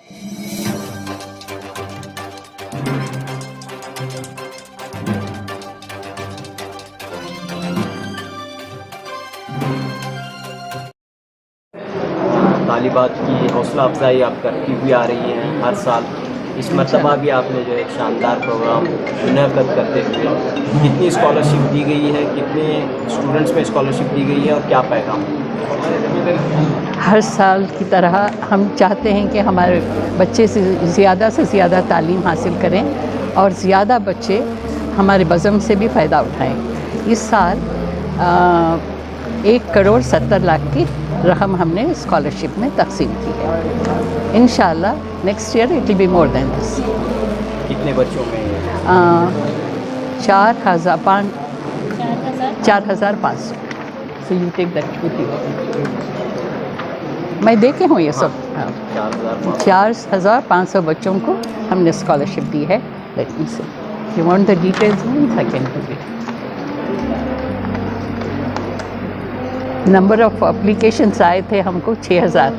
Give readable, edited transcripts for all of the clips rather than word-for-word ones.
तालिबात की हौसला अफजाई आप करती हुई आ रही हैं हर साल। इस मरतबा भी आपने जो एक शानदार प्रोग्राम मुनक़्क़द करते हुए कितनी स्कॉलरशिप दी गई है, कितने स्टूडेंट्स में स्कॉलरशिप दी गई है और क्या पैगाम? हर साल की तरह हम चाहते हैं कि हमारे बच्चे से ज़्यादा तालीम हासिल करें और ज़्यादा बच्चे हमारे बज़म से भी फ़ायदा उठाएं। इस साल 1,70,00,000 की रकम हमने स्कॉलरशिप में तकसीम की है। इंशाअल्लाह next year it will be more than this. कितने बच्चों में? 4,500। So you take that with you. मैं देखे हूँ ये सब। हाँ, 4,500 बच्चों को हमने स्कॉलरशिप दी है। Let me see, you want the details? Means I can give it. Number of applications आए थे हमको 6,000,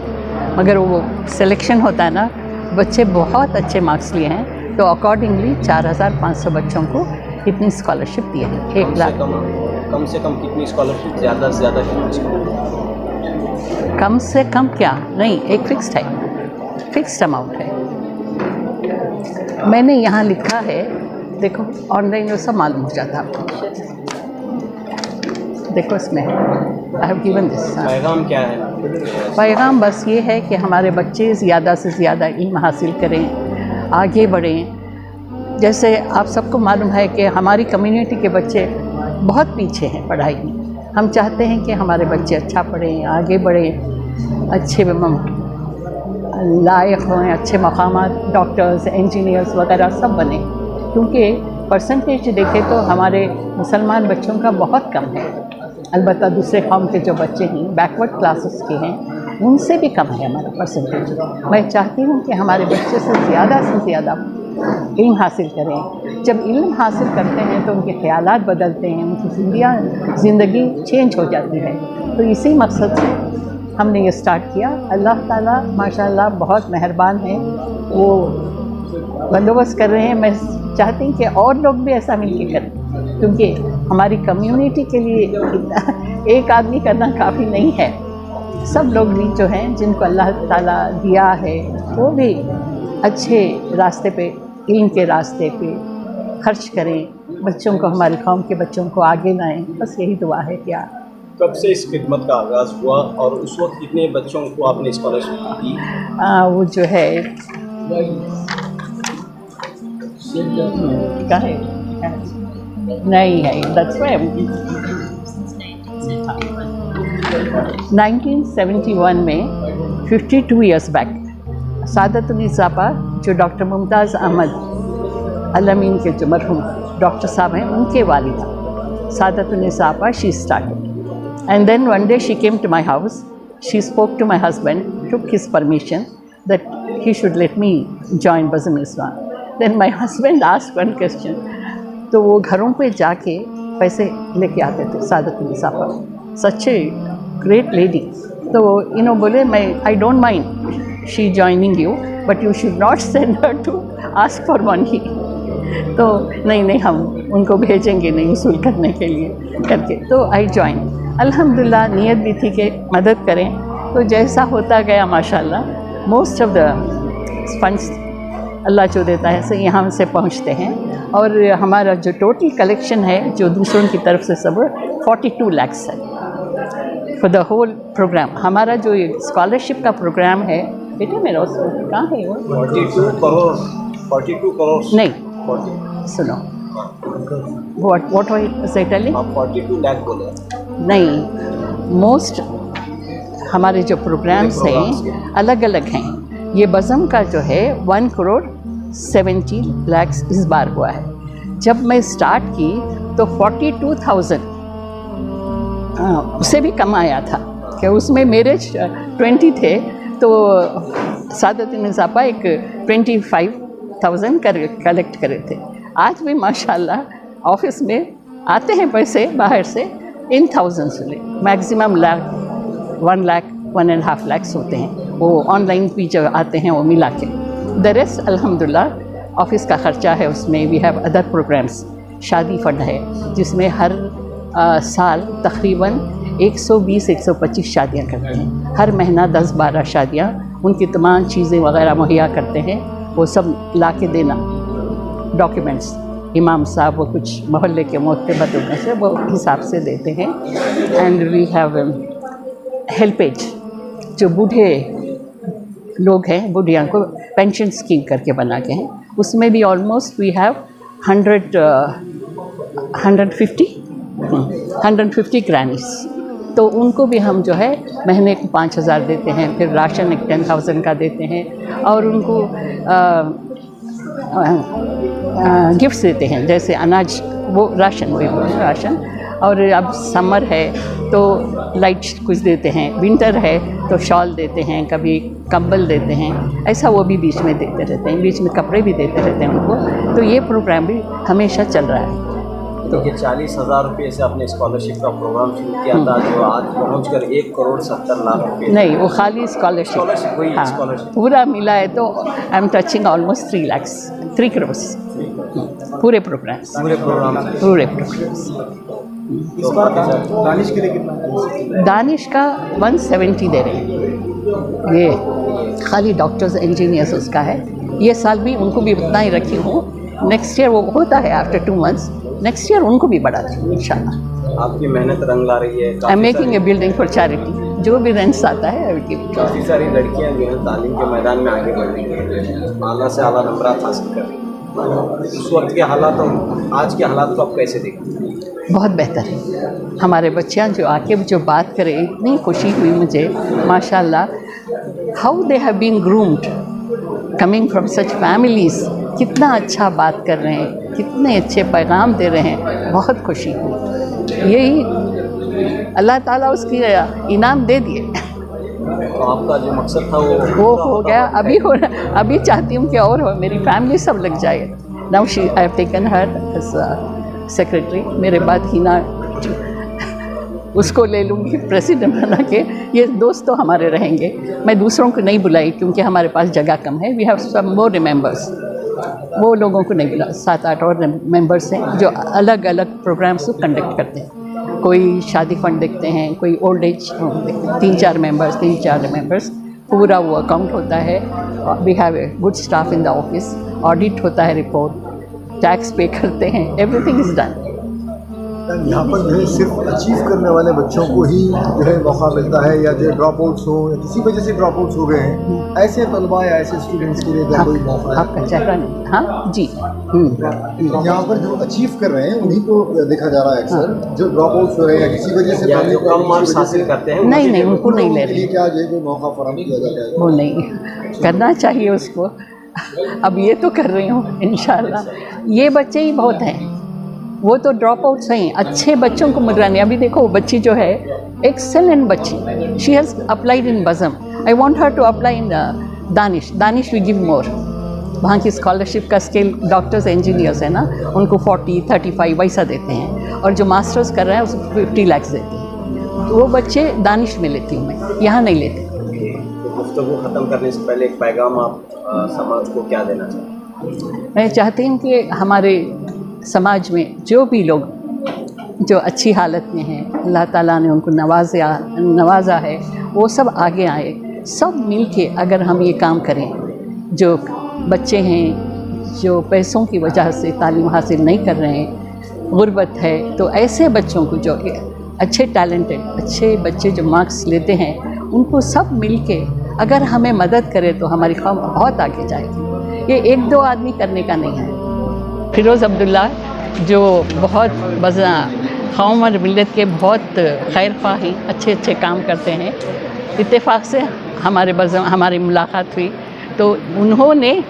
मगर वो सिलेक्शन होता है ना, बच्चे बहुत अच्छे मार्क्स लिए हैं, तो अकॉर्डिंगली 4,500 बच्चों को इतनी स्कॉलरशिप दी है। 1,00,000। कम से कम कितनी स्कॉलरशिप? ज़्यादा से ज़्यादा कितनी? कम से कम क्या नहीं, एक फिक्स्ड है, फिक्स्ड अमाउंट है। मैंने यहाँ लिखा है, देखो ऑनलाइन वो सब मालूम हो जाता है आपको। देखो इसमें आई हैव गिवन दिस। पैगाम क्या है? पैगाम बस ये है कि हमारे बच्चे ज़्यादा से ज़्यादा इल्म हासिल करें, आगे बढ़ें। जैसे आप सबको मालूम है कि हमारी कम्युनिटी के बच्चे बहुत पीछे हैं पढ़ाई में। हम चाहते हैं कि हमारे बच्चे अच्छा पढ़ें, आगे बढ़ें, अच्छे लायक हों, अच्छे मकामात, डॉक्टर्स, इंजीनियर्स वगैरह सब बने। क्योंकि परसेंटेज देखें तो हमारे मुसलमान बच्चों का बहुत कम है। अलबत्ता दूसरे कौम के जो बच्चे हैं, बैकवर्ड क्लासेस के हैं, उनसे भी कम है हमारा परसेंटेज। मैं चाहती हूँ कि हमारे बच्चे से ज़्यादा इल्म हासिल करें। जब इल्म हासिल करते हैं तो उनके ख़यालात बदलते हैं, उनकी ज़िंदगी चेंज हो जाती है। तो इसी मकसद से हमने ये स्टार्ट किया। अल्लाह ताला माशाल्लाह बहुत मेहरबान है, वो बंदोबस्त कर रहे हैं। मैं चाहती हूँ कि और लोग भी ऐसा मिलकर करें, क्योंकि हमारी कम्युनिटी के लिए एक आदमी करना काफ़ी नहीं है। सब लोग भी जो हैं, जिनको अल्लाह ताला दिया है, वो भी अच्छे रास्ते पे, इल्म के रास्ते पे खर्च करें, बच्चों को, हमारी कौम के बच्चों को आगे लाएं। बस यही दुआ है। क्या कब से इस खिदमत का आगाज़ हुआ और उस वक्त कितने बच्चों को आपने स्कॉलरशिप दी? वो जो है क्या है, नहीं है, दैट्स व्हाई 1971 में 52 ईयर्स बैक सादतुन्निसा आपा, जो डॉक्टर मुमताज़ अहमद अलमीन के जो मरहूम डॉक्टर साहब हैं, उनके वालिदा सादतुन्निसा आपा, she started. And then one day she came to my house, she spoke to my husband, took his permission that he should let me join Bazm Islam. Then my husband asked one question, तो वो घरों पे जाके पैसे लेके आते थे सादतुन्निसा आपा, सच ए ग्रेट लेडी। तो बोले, मैं I don't mind she joining you, but you should not send her to ask for money. तो नहीं, हम उनको भेजेंगे नहीं वसूल करने के लिए करके। तो आई जॉइन। अल्हम्दुलिल्लाह नीयत भी थी कि मदद करें, तो जैसा होता गया माशाल्लाह मोस्ट ऑफ द फंड्स अल्लाह जो देता है से यहाँ से पहुँचते हैं। और हमारा जो टोटल कलेक्शन है, जो दूसरों की तरफ से सब 42 लाख है फॉर द होल प्रोग्राम। हमारा जो ये स्कॉलरशिप का प्रोग्राम है, बेटे मेरा उसमें कहाँ है वो? 42 करोड़ नहीं, सुनो, व्हाट वाज आई टेलिंग? आप 42 लाख बोले? नहीं, मोस्ट हमारे जो प्रोग्राम्स हैं अलग अलग हैं। ये बज़म का जो है 1,70 लाख इस बार हुआ है। जब मैं स्टार्ट की तो 42,000 उससे भी कम आया था, कि उसमें मेरे 20 थे, तो सादतुन्निसा आपा एक 25,000 कलेक्ट करे थे। आज भी माशाल्लाह ऑफिस में आते हैं पैसे बाहर से इन थाउजेंड्स में, मैक्सिमम 1 लाख 1.5 lakhs होते हैं, वो ऑनलाइन भी जो आते हैं वो मिला के। द रेस्ट अल्हम्दुलिल्लाह ऑफिस का ख़र्चा है, उसमें वी हैव अदर प्रोग्राम्स। शादी फंड है जिसमें हर साल तकरीबन 120-125 शादियाँ करते हैं। हर महीना 10-12 शादियाँ, उनकी तमाम चीज़ें वगैरह मुहैया करते हैं, वो सब ला के देना, डॉक्यूमेंट्स इमाम साहब वो कुछ मोहल्ले के मोहतबर लोगों से वो हिसाब से देते हैं। एंड वी हैव हेल्पेज, जो बूढ़े लोग हैं, बुढ़िया को पेंशन स्कीम करके बना के हैं, उसमें भी ऑलमोस्ट वी हैव 150 ग्रैनीज। तो उनको भी हम जो है महीने को 5,000 देते हैं, फिर राशन एक 10,000 का देते हैं, और उनको गिफ्ट्स देते हैं, जैसे अनाज, वो राशन, वही राशन। और अब समर है तो लाइट कुछ देते हैं, विंटर है तो शॉल देते हैं, कभी कंबल देते हैं, ऐसा वो भी बीच में देते रहते हैं, बीच में कपड़े भी देते रहते हैं उनको। तो ये प्रोग्राम भी हमेशा चल रहा है। तो ये 40,000 रुपये से आपने स्कॉलरशिप का प्रोग्राम शुरू किया था, जो आज पहुंचकर 1,70,00,000 रुपये। नहीं, वो खाली स्कॉलरशिप, वही हाँ, स्कॉलरशिप पूरा मिला है तो I am touching almost 3 lakhs, 3 crores पूरे प्रोग्राम्स, पूरे प्रोग्राम से। पूरे प्रोग्राम्स। इस बार दानिश के लिए कितना? दानिश का 170 दे रहे हैं, ये खाली डॉक्टर्स इंजीनियर्स उसका है। ये साल भी उनको भी उतना ही रखी हूँ, नेक्स्ट ईयर वो होता है आफ्टर 2 months, नेक्स्ट ईयर उनको भी बढ़ा दूँ इंशाल्लाह। आपकी मेहनत रंग ला रही है। I am making a building for charity, जो भी रेंट्स आता है आई विल गिव इट। काफ़ी सारी लड़कियां जो हैं तालीम के मैदान में आगे बढ़ रही हैं, आला से आला नंबरात हासिल कर रही हैं। इस वक्त के हालात और आज के हालात को आप कैसे देखते हैं? बहुत बेहतर है। हमारे बच्चियाँ जो आके जो बात करें, इतनी खुशी हुई मुझे, माशाल्लाह, how they have been groomed coming from such families. कितना अच्छा बात कर रहे हैं, कितने अच्छे पैगाम दे रहे हैं, बहुत खुशी हुई। यही अल्लाह ताला उसकी इनाम दे दिए। तो आपका जो मकसद था वो हो गया, अभी हो रहा, अभी चाहती हूँ कि और हो, मेरी फैमिली सब लग जाए। Now she I have taken her as secretary, मेरे बाद हिना उसको ले लूँगी प्रेसिडेंट बना के। ये दोस्त तो हमारे रहेंगे, मैं दूसरों को नहीं बुलाई क्योंकि हमारे पास जगह कम है। We have some more members, वो लोगों को नहीं बुला, 7-8 और मेंबर्स हैं जो अलग अलग प्रोग्राम्स को कंडक्ट करते हैं। कोई शादी फंड देखते हैं, कोई ओल्ड एज होम देखते हैं, 3-4 मेंबर्स, पूरा वो अकाउंट होता है। We have a good staff in the office, audit होता है, रिपोर्ट, टैक्स पे करते हैं, एवरीथिंग इज़ डन। यहाँ पर जो है सिर्फ अचीव करने वाले बच्चों को ही जो है मौका मिलता है, या जो ड्रॉप आउट्स हो या किसी वजह से ड्रॉप आउट्स हो गए हैं, ऐसे तलबा या ऐसे स्टूडेंट्स के लिए क्या कोई मौका है? आपका चेहरा नहीं, हाँ जी। यहाँ पर जो अचीव कर रहे हैं उन्हीं को देखा जा रहा है अक्सर, जो ड्रॉप आउट्स हो रहे हैं या किसी वजह से या जो कम मार्क्स हासिल करते हैं, नहीं, उनको नहीं ले रहे, क्या जो है कोई मौका फराहम किया जाता है? वो नहीं करना चाहिए उसको। अब ये तो कर रही हूँ इंशाल्लाह। ये बच्चे ही बहुत हैं, वो तो ड्रॉप आउट्स हैं, अच्छे बच्चों को मिल रहा नहीं। अभी देखो बच्ची जो है, एक्सेलेंट बच्ची, she has applied in Bazm, I want her to apply in Danish we give more. वहाँ की स्कॉलरशिप का स्केल, डॉक्टर्स इंजीनियर्स है ना, उनको 40-35 वैसा देते हैं, और जो मास्टर्स कर रहे हैं उसको 50 lakhs देते हैं। तो वो बच्चे दानिश में लेती हूँ मैं, यहाँ नहीं लेते। तो गुफ्तगू ख़त्म करने से पहले एक पैगाम आप समाज को क्या देना चाहते? मैं चाहती हूँ कि हमारे समाज में जो भी लोग जो अच्छी हालत में हैं, अल्लाह ताला ने उनको नवाजा है, वो सब आगे आए। सब मिल के अगर हम ये काम करें, जो बच्चे हैं जो पैसों की वजह से तालीम हासिल नहीं कर रहे हैं, गुर्बत है, तो ऐसे बच्चों को जो अच्छे टैलेंटेड अच्छे बच्चे जो मार्क्स लेते हैं, उनको सब मिल के अगर हमें मदद करें तो हमारी कौम बहुत आगे जाएगी। ये 1-2 आदमी करने का नहीं है। फिरोज़ अब्दुल्ला जो बहुत बज़ा कौम और मिल्लत के बहुत खैर ख्वाह हैं, अच्छे काम करते हैं। इत्तेफाक से हमारी मुलाकात हुई तो उन्होंने,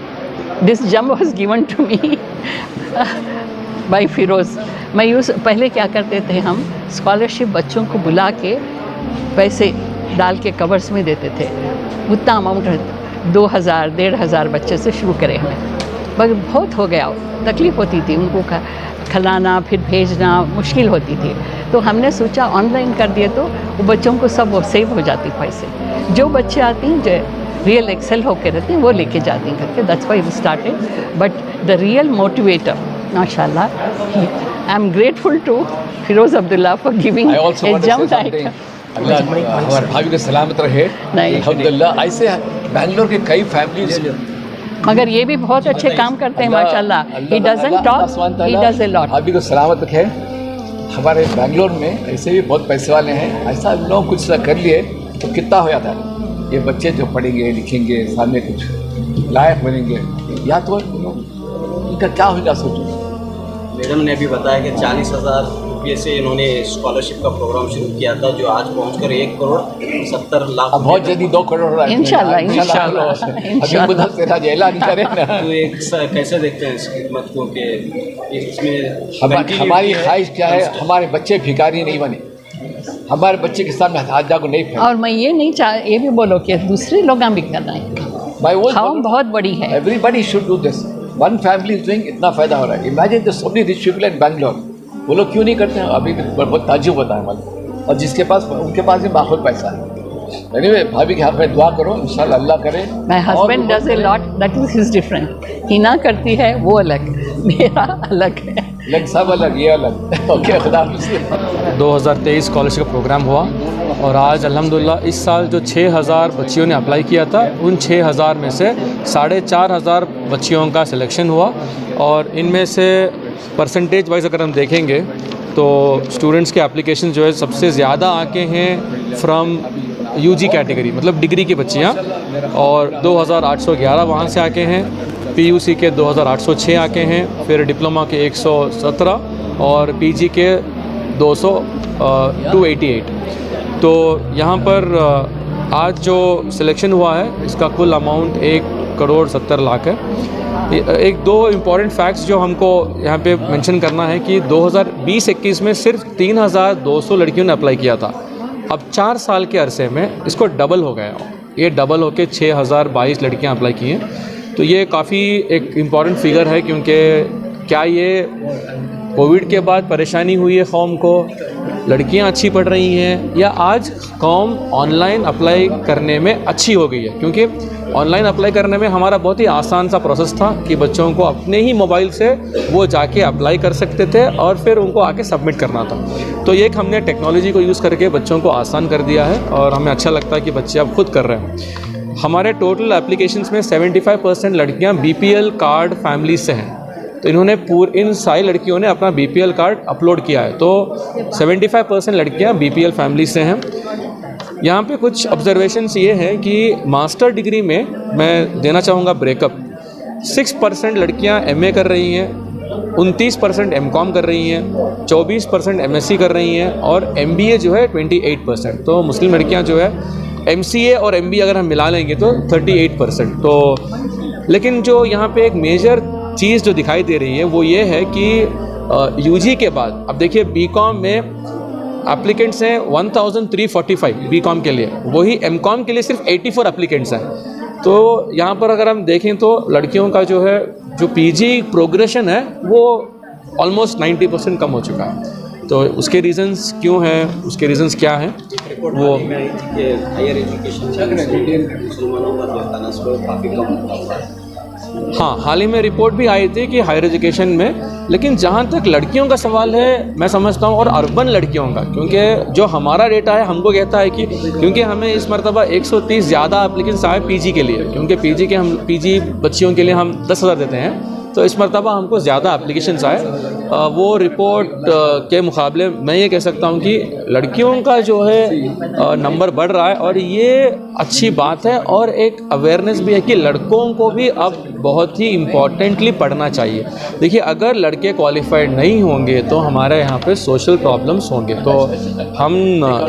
this gem was given to me by Firoz. मैं यूँ पहले क्या करते थे, हम स्कॉलरशिप बच्चों को बुला के पैसे डाल के कवर्स में देते थे। उतना अमाउंट 2,000-1,500 बच्चे से शुरू करें हमें, मगर बहुत हो गया, तकलीफ़ होती थी उनको खिलाना फिर भेजना मुश्किल होती थी। तो हमने सोचा ऑनलाइन कर दिए तो वो बच्चों को सब वो सेव हो जाती पैसे। जो बच्चे आती हैं जो रियल एक्सेल होकर रहते हैं वो लेके जाती हैं करके, that's why we started. But the real motivator माशाल्लाह, I am grateful to Firoz Abdullah for giving I also a want to say jump something. अल्लाह हमारे भाभी को सलामत रहे। नहीं। अल्हम्दुलिल्लाह, ऐसे बैंगलोर के कई फैमिलीज, मगर ये भी बहुत अच्छे काम करते हैं माशाल्लाह। He doesn't talk, he does a lot. भाभी को सलामत रखे। हमारे बैंगलोर में ऐसे भी बहुत पैसे वाले हैं, ऐसा लोग कुछ कर लिए तो कितना हो जाता है। ये बच्चे जो पढ़ेंगे लिखेंगे सामने कुछ लायक बनेंगे, या तो इनका क्या होगा सोचो। मैडम ने अभी बताया कि 40,000 रुपये से इन्होंने स्कॉलरशिप का प्रोग्राम शुरू किया था, जो आज पहुंचकर 1,70,00,000 अब बहुत जल्दी 2 करोड़ हो रहा है। इंशाल्लाह, इंशाल्लाह। इंशाल्लाह। अभी खुदा तेरा ऐलान करे ना। तो एक कैसे देखते हैं इस खिदमत को कि इसमें हमारी ख्वाहिश क्या है, हमारे बच्चे भिखारी नहीं बने, हमारे बच्चे के सामने हाथ को नहीं फैले। और मैं ये नहीं ये भी बोलो कि दूसरे लोग भी करना है। हम बहुत बड़ी है। Everybody should do this. One family is doing, इतना फायदा हो रहा है। Imagine the so many rich people in Bangalore, वो लोग क्यों नहीं करते हैं? अभी बहुत ताज्जुब होता है हमारे। और जिसके पास, उनके पास भी माहौल पैसा है। एनीवे, भाभी के हाथ में दुआ करो, इंशाल्लाह अल्लाह करे। My husband does a lot, that is his different. Hina करती है वो अलग, मेरा अलग है। लेकिन सब अलग, ये अलग। ओके, खुदा हाफिज़। 2023 स्कॉलरशिप का प्रोग्राम हुआ और आज अल्हम्दुलिल्लाह इस साल जो 6,000 बच्चियों ने अप्लाई किया था, उन 6,000 में से 4,500 बच्चियों का सिलेक्शन हुआ। और इनमें से परसेंटेज वाइज अगर हम देखेंगे तो स्टूडेंट्स के एप्लीकेशन जो है सबसे ज़्यादा आके हैं फ्रॉम यूजी कैटेगरी, मतलब डिग्री की बच्चियाँ, और 2,811 वहाँ से आके हैं। पीयूसी के 2,806 आके हैं, फिर डिप्लोमा के 117 और पीजी के 288। तो यहाँ पर आज जो सिलेक्शन हुआ है इसका कुल अमाउंट 1,70,00,000 है। एक दो इम्पॉर्टेंट फैक्ट्स जो हमको यहाँ पे मेंशन करना है कि 2020-21 में सिर्फ 3,200 लड़कियों ने अप्लाई किया था। अब 4 साल के अरसे में इसको डबल हो गया, ये डबल होके 6,022 लड़कियाँ अप्लाई की हैं। तो ये काफ़ी एक इम्पॉर्टेंट फिगर है, क्योंकि क्या ये कोविड के बाद परेशानी हुई है कौम को, लड़कियां अच्छी पढ़ रही हैं, या आज कौम ऑनलाइन अप्लाई करने में अच्छी हो गई है? क्योंकि ऑनलाइन अप्लाई करने में हमारा बहुत ही आसान सा प्रोसेस था कि बच्चों को अपने ही मोबाइल से वो जाके अप्लाई कर सकते थे और फिर उनको आके सबमिट करना था। तो ये एक हमने टेक्नोलॉजी को यूज़ करके बच्चों को आसान कर दिया है और हमें अच्छा लगता है कि बच्चे अब खुद कर रहे हैं। हमारे टोटल एप्लीकेशंस में 75% लड़कियाँ BPL कार्ड फैमिली से हैं। तो इन्होंने इन सारी लड़कियों ने अपना BPL कार्ड अपलोड किया है। तो 75% लड़कियां BPL फैमिली से हैं। यहाँ पे कुछ ऑब्जर्वेशंस ये हैं कि मास्टर डिग्री में मैं देना चाहूँगा ब्रेकअप। 6% लड़कियां MA कर रही हैं, 29% MCOM कर रही हैं, 24% MSc कर रही हैं और MBA जो है 28%। तो मुस्लिम लड़कियाँ जो है MCA और MBA अगर हम मिला लेंगे तो 38%। तो लेकिन जो यहाँ पे एक मेजर चीज़ जो दिखाई दे रही है वो ये है कि UG के बाद अब देखिए BCom में एप्लीकेंट्स हैं 1345 BCom के लिए, वही MCom के लिए सिर्फ 84 एप्लीकेंट्स हैं। तो यहाँ पर अगर हम देखें तो लड़कियों का जो है जो PG प्रोग्रेशन है वो ऑलमोस्ट 90% कम हो चुका है। तो उसके रीजंस क्यों हैं, उसके रीजंस क्या हैं वो हायर एजुकेशन मुसलमानों का जो तनासब काफ़ी कम होता है। हाँ, हाल ही में रिपोर्ट भी आई थी कि हायर एजुकेशन में, लेकिन जहाँ तक लड़कियों का सवाल है मैं समझता हूँ और अर्बन लड़कियों का, क्योंकि जो हमारा डेटा है हमको कहता है कि क्योंकि हमें इस मरतबा 130 ज़्यादा एप्लीकेंट्स आए PG के लिए, क्योंकि PG बच्चियों के लिए हम 10,000 देते हैं, तो इस मरतबा हमको ज़्यादा एप्लीकेशंस आए। वो रिपोर्ट के मुकाबले मैं ये कह सकता हूँ कि लड़कियों का जो है नंबर बढ़ रहा है और ये अच्छी बात है और एक अवेयरनेस भी है कि लड़कों को भी अब बहुत ही इम्पॉर्टेंटली पढ़ना चाहिए। देखिए, अगर लड़के क्वालिफाइड नहीं होंगे तो हमारे यहाँ पे सोशल प्रॉब्लम्स होंगे। तो हम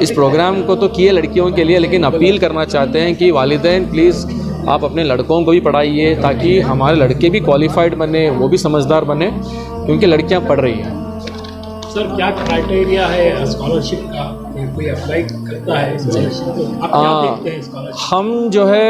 इस प्रोग्राम को तो किए लड़कियों के लिए, लेकिन अपील करना चाहते हैं कि वालिदैन प्लीज़ आप अपने लड़कों को भी पढ़ाइए ताकि हमारे लड़के भी क्वालिफाइड बने, वो भी समझदार बने, क्योंकि लड़कियां पढ़ रही हैं। सर, क्या क्राइटेरिया है स्कॉलरशिप का? कोई अप्लाई करता है स्कॉलरशिप को, आप क्या देखते हैं स्कॉलरशिप? हम जो है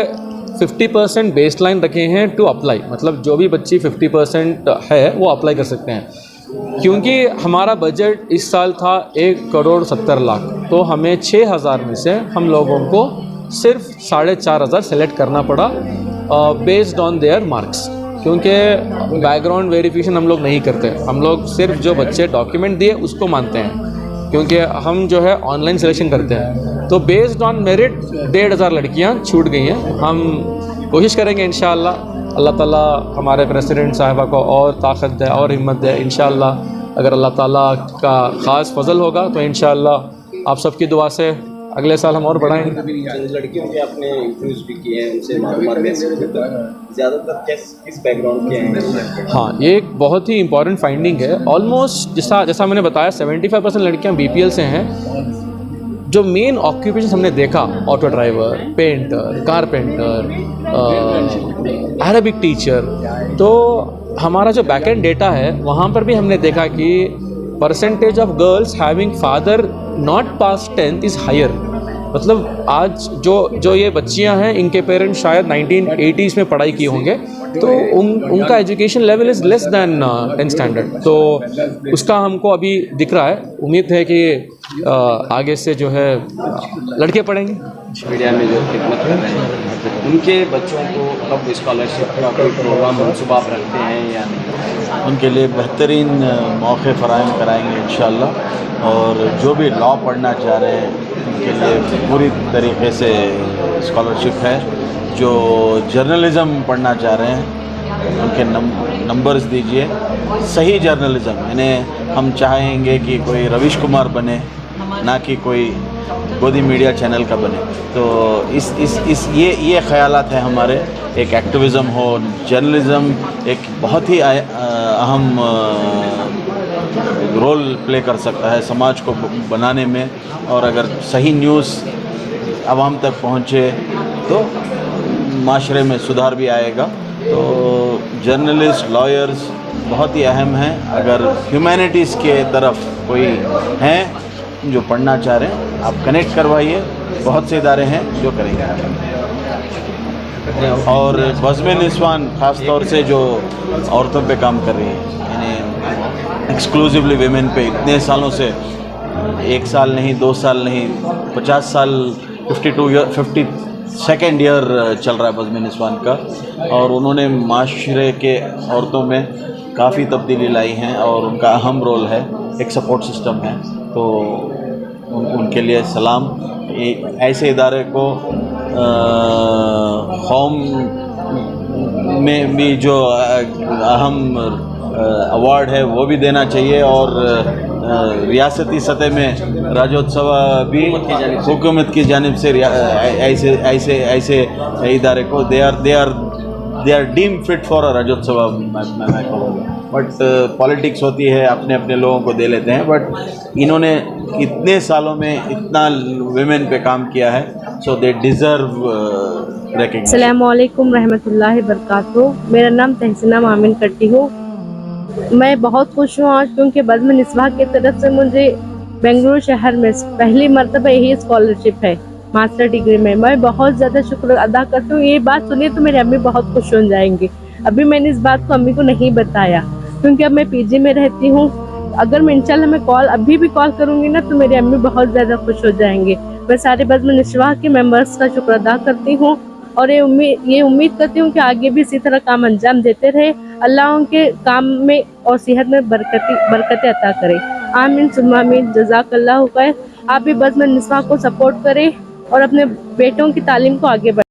50% बेस लाइन रखे हैं टू अप्लाई, मतलब जो भी बच्ची 50% है वो अप्लाई कर सकते हैं। क्योंकि हमारा बजट इस साल था 1,70,00,000, तो हमें 6,000 में से हम लोगों को सिर्फ 4,500 सेलेक्ट करना पड़ा बेस्ड ऑन देयर मार्क्स, क्योंकि बैकग्राउंड वेरिफिकेशन हम लोग नहीं करते, हम लोग सिर्फ जो बच्चे डॉक्यूमेंट दिए उसको मानते हैं, क्योंकि हम जो है ऑनलाइन सिलेक्शन करते हैं। तो बेस्ड ऑन मेरिट 1,500 लड़कियां छूट गई हैं। हम कोशिश करेंगे इंशाअल्लाह, अल्लाह ताला हमारे प्रेसिडेंट साहिबा को और ताकत दे और हिम्मत दे। इंशाअल्लाह अगर अल्लाह ताला का ख़ास फजल होगा तो इंशाअल्लाह आप सबकी दुआ से अगले साल हम और बढ़ाएंगे। चंद लड़कियों के आपने इंटरव्यूज भी किए हैं, उनसे मालूमात हासिल की है। ज़्यादातर किस बैकग्राउंड के हैं? हाँ, ये एक बहुत ही इंपॉर्टेंट फाइंडिंग है। ऑलमोस्ट जैसा मैंने बताया 75% लड़कियां BPL से हैं। जो मेन ऑक्यूपेशन हमने देखा, auto driver, painter, carpenter, Arabic teacher, तो हमारा जो बैक एंड डेटा है वहाँ पर भी हमने देखा कि percentage of girls having father not pass 10th is higher. मतलब आज जो ये बच्चियां हैं, इनके पेरेंट्स शायद 1980s में पढ़ाई किए होंगे, तो उनका education level is less than 10th standard. तो उसका हमको अभी दिख रहा है। उम्मीद है कि आगे से जो है लड़के पढ़ेंगे। मीडिया में जो खिदमत कर रहे हैं उनके बच्चों को कब स्कॉलरशिप का कोई प्रोग्राम मनसूबा आप रखते हैं या नहीं? उनके लिए बेहतरीन मौके फराहम कराएंगे इंशाअल्लाह। और जो भी लॉ पढ़ना चाह रहे हैं उनके लिए पूरी तरीके से स्कॉलरशिप है। जो जर्नलिज़म पढ़ना चाह रहे हैं उनके नंबर्स दीजिए। सही जर्नलिज़म, यानी हम चाहेंगे कि कोई रवीश कुमार बने, ना कि कोई गोदी मीडिया चैनल का बने। तो ये ख़यालात हैं हमारे। एक एक्टिविज़म हो, जर्नलिज़म एक बहुत ही अहम रोल प्ले कर सकता है समाज को बनाने में। और अगर सही न्यूज़ आवाम तक पहुँचे तो माशरे में सुधार भी आएगा। तो जर्नलिस्ट, लॉयर्स बहुत ही अहम हैं। अगर ह्यूमैनिटीज़ के तरफ कोई हैं जो पढ़ना चाह रहे हैं, आप कनेक्ट करवाइए। बहुत से इदारे हैं जो करेंगे। और बज़्म निस्वान ख़ास तौर से जो औरतों पे काम कर रही है, यानी एक्सक्लूसिवली विमेन पे, इतने सालों से, 1 साल नहीं, 2 साल नहीं, 50 साल, 52nd ईयर चल रहा है बज़्म निस्वान का। और उन्होंने माशरे के औरतों में काफ़ी तब्दीली लाई हैं और उनका अहम रोल है, एक सपोर्ट सिस्टम है। तो उनके लिए सलाम। ऐसे इदारे को कौम में भी जो अहम अवार्ड है वो भी देना चाहिए। और रियासती सतह में राज्योत्सव भी हुकूमत की जानिब से ऐसे इदारे को they are deem fit for a Rajyotsava, मैं कहूँगा। बट पॉलिटिक्स होती है, अपने अपने लोगों को दे लेते हैं। बट इन्होंने इतने सालों में इतना विमेन पे काम किया है, सो दे डिज़र्व रिकॉग्निशन। अस्सलामु अलैकुम रहमतुल्लाहि बरकातुहू। मेरा नाम तहसीना मामिन कट्टी हो। मैं बहुत खुश हूँ आज, क्योंकि बज़्म निस्वां की तरफ से मुझे बेंगलुरु शहर में पहली मरतबा यही स्कॉलरशिप है मास्टर डिग्री में। मैं बहुत ज़्यादा शुक्र अदा करती हूँ। ये बात सुनिए तो मेरी अम्मी बहुत खुश हो जाएंगी। अभी मैंने इस बात को अम्मी को नहीं बताया, क्योंकि अब मैं PG में रहती हूँ। अगर मैं इंशाल्लाह मैं अभी भी कॉल करूँगी ना तो मेरी अम्मी बहुत ज़्यादा खुश हो जाएंगे। मैं सारे बज़्म निस्वां के मेंबर्स का शुक्र अदा करती हूँ और ये उम्मीद करती हूँ कि आगे भी इसी तरह काम अंजाम देते रहे। अल्लाह उनके काम में और सेहत में बरकतें अता करे। आमीन सुम्मा आमीन। जज़ाकल्लाहु खैर। आप भी बज़्म निस्वां को सपोर्ट करें और अपने बेटों की तालीम को आगे बढ़ाएं।